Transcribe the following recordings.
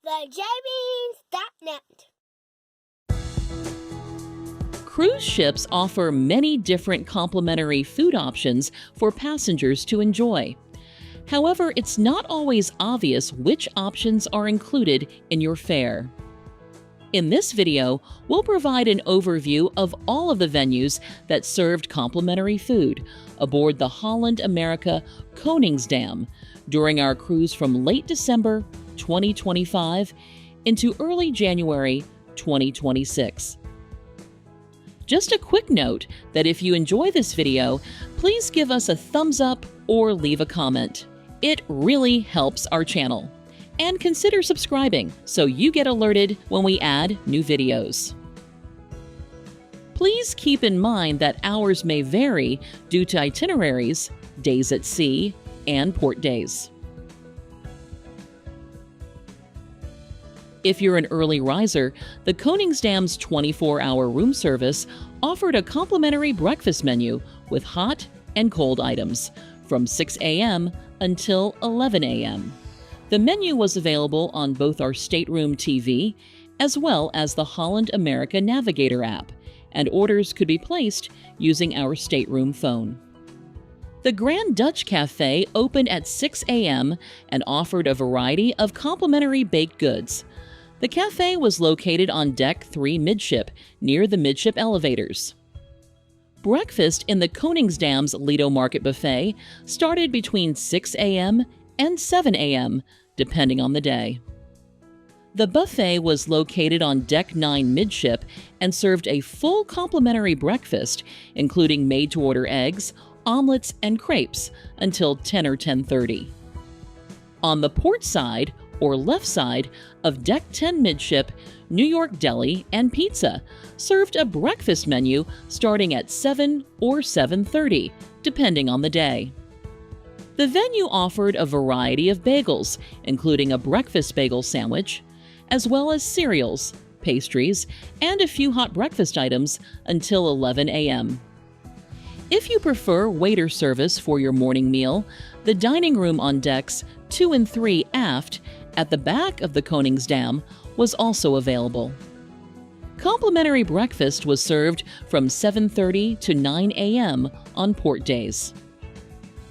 TheJamies.net. Cruise ships offer many different complimentary food options for passengers to enjoy. However, it's not always obvious which options are included in your fare. In this video, we'll provide an overview of all of the venues that served complimentary food aboard the Holland America Koningsdam during our cruise from late December 2025 into early January 2026. Just a quick note that if you enjoy this video, please give us a thumbs up or leave a comment. It really helps our channel. And consider subscribing so you get alerted when we add new videos. Please keep in mind that hours may vary due to itineraries, days at sea, and port days. If you're an early riser, the Koningsdam's 24-hour room service offered a complimentary breakfast menu with hot and cold items from 6 a.m. until 11 a.m. The menu was available on both our stateroom TV as well as the Holland America Navigator app, and orders could be placed using our stateroom phone. The Grand Dutch Cafe opened at 6 a.m. and offered a variety of complimentary baked goods. The cafe was located on Deck 3 midship, near the midship elevators. Breakfast in the Koningsdam's Lido Market Buffet started between 6 a.m. and 7 a.m., depending on the day. The buffet was located on Deck 9 midship and served a full complimentary breakfast, including made-to-order eggs, omelets, and crepes, until 10 or 10:30. On the port side, or left side, of Deck 10 midship, New York Deli and Pizza served a breakfast menu starting at 7 or 7:30, depending on the day. The venue offered a variety of bagels, including a breakfast bagel sandwich, as well as cereals, pastries, and a few hot breakfast items until 11 a.m. If you prefer waiter service for your morning meal, the dining room on decks 2 and 3 aft at the back of the Koningsdam was also available. Complimentary breakfast was served from 7:30 to 9 a.m. on port days.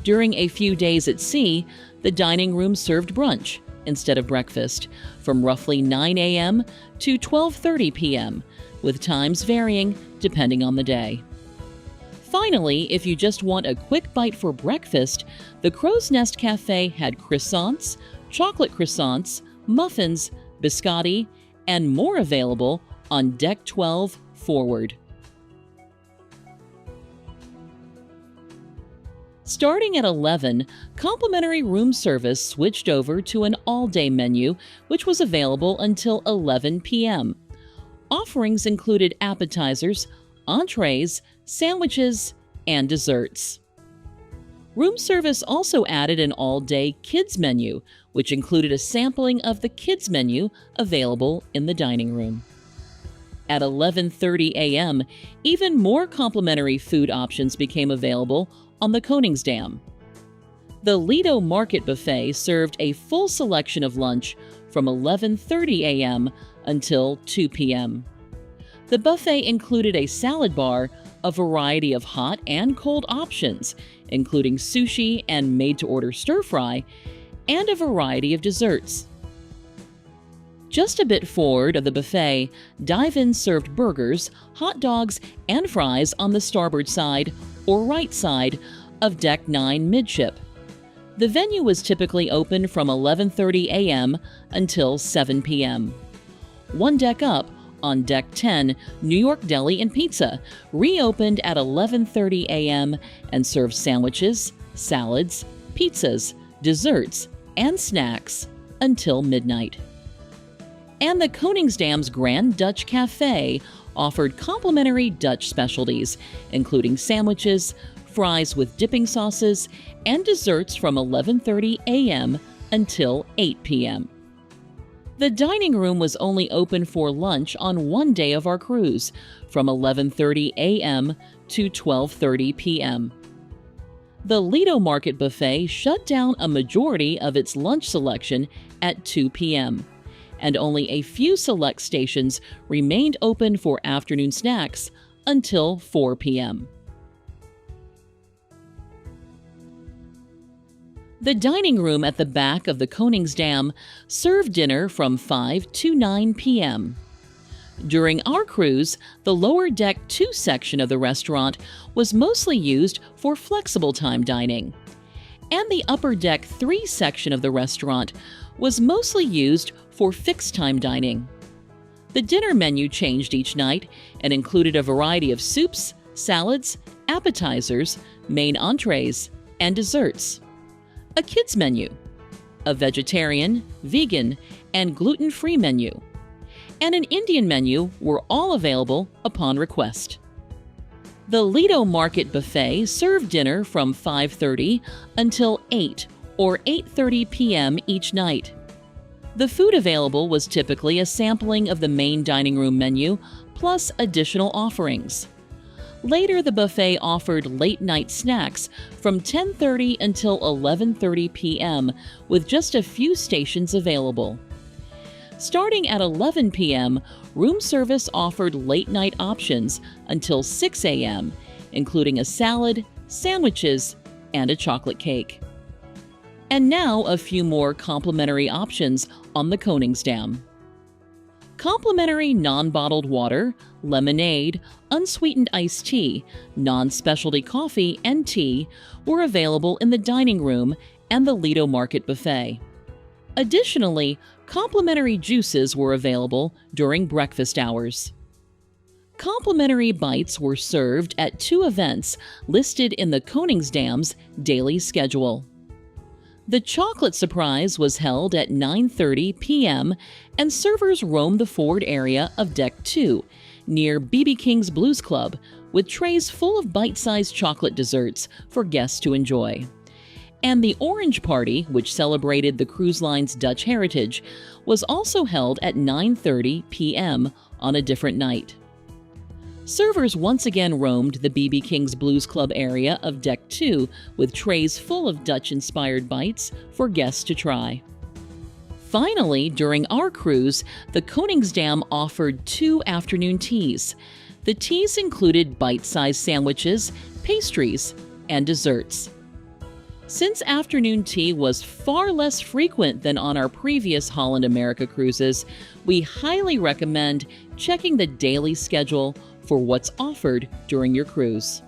During a few days at sea, the dining room served brunch instead of breakfast from roughly 9 a.m. to 12:30 p.m., with times varying depending on the day. Finally, if you just want a quick bite for breakfast, the Crow's Nest Cafe had croissants, chocolate croissants, muffins, biscotti, and more available on Deck 12 forward. Starting at 11, complimentary room service switched over to an all-day menu, which was available until 11 p.m. Offerings included appetizers, entrees, sandwiches, and desserts. Room service also added an all-day kids menu, which included a sampling of the kids menu available in the dining room. At 11:30 a.m., even more complimentary food options became available on the Koningsdam. The Lido Market Buffet served a full selection of lunch from 11:30 a.m. until 2 p.m. The buffet included a salad bar, a variety of hot and cold options, including sushi and made-to-order stir-fry, and a variety of desserts. Just a bit forward of the buffet, dive-in served burgers, hot dogs, and fries on the starboard side or right side of Deck 9 midship. The venue was typically open from 11:30 a.m. until 7 p.m. One deck up, on Deck 10, New York Deli and Pizza reopened at 11:30 a.m. and served sandwiches, salads, pizzas, desserts, and snacks until midnight. And the Koningsdam's Grand Dutch Cafe offered complimentary Dutch specialties, including sandwiches, fries with dipping sauces, and desserts from 11:30 a.m. until 8 p.m. The dining room was only open for lunch on one day of our cruise, from 11:30 a.m. to 12:30 p.m. The Lido Market Buffet shut down a majority of its lunch selection at 2 p.m., and only a few select stations remained open for afternoon snacks until 4 p.m. The dining room at the back of the Koningsdam served dinner from 5 to 9 p.m. During our cruise, the lower deck 2 section of the restaurant was mostly used for flexible time dining, and the upper deck 3 section of the restaurant was mostly used for fixed time dining. The dinner menu changed each night and included a variety of soups, salads, appetizers, main entrees, and desserts. A kids menu, a vegetarian, vegan, and gluten-free menu, and an Indian menu were all available upon request. The Lido Market Buffet served dinner from 5:30 until 8 or 8:30 p.m. each night. The food available was typically a sampling of the main dining room menu plus additional offerings. Later, the buffet offered late-night snacks from 10:30 until 11:30 p.m. with just a few stations available. Starting at 11 p.m., room service offered late-night options until 6 a.m., including a salad, sandwiches, and a chocolate cake. And now a few more complimentary options on the Koningsdam. Complimentary non-bottled water, lemonade, unsweetened iced tea, non-specialty coffee, and tea were available in the dining room and the Lido Market Buffet. Additionally, complimentary juices were available during breakfast hours. Complimentary bites were served at 2 events listed in the Koningsdam's daily schedule. The chocolate surprise was held at 9:30 p.m. and servers roamed the forward area of Deck 2 near B.B. King's Blues Club with trays full of bite-sized chocolate desserts for guests to enjoy. And the Orange Party, which celebrated the cruise line's Dutch heritage, was also held at 9:30 p.m. on a different night. Servers once again roamed the B.B. King's Blues Club area of Deck 2 with trays full of Dutch-inspired bites for guests to try. Finally, during our cruise, the Koningsdam offered 2 afternoon teas. The teas included bite-sized sandwiches, pastries, and desserts. Since afternoon tea was far less frequent than on our previous Holland America cruises, we highly recommend checking the daily schedule for what's offered during your cruise.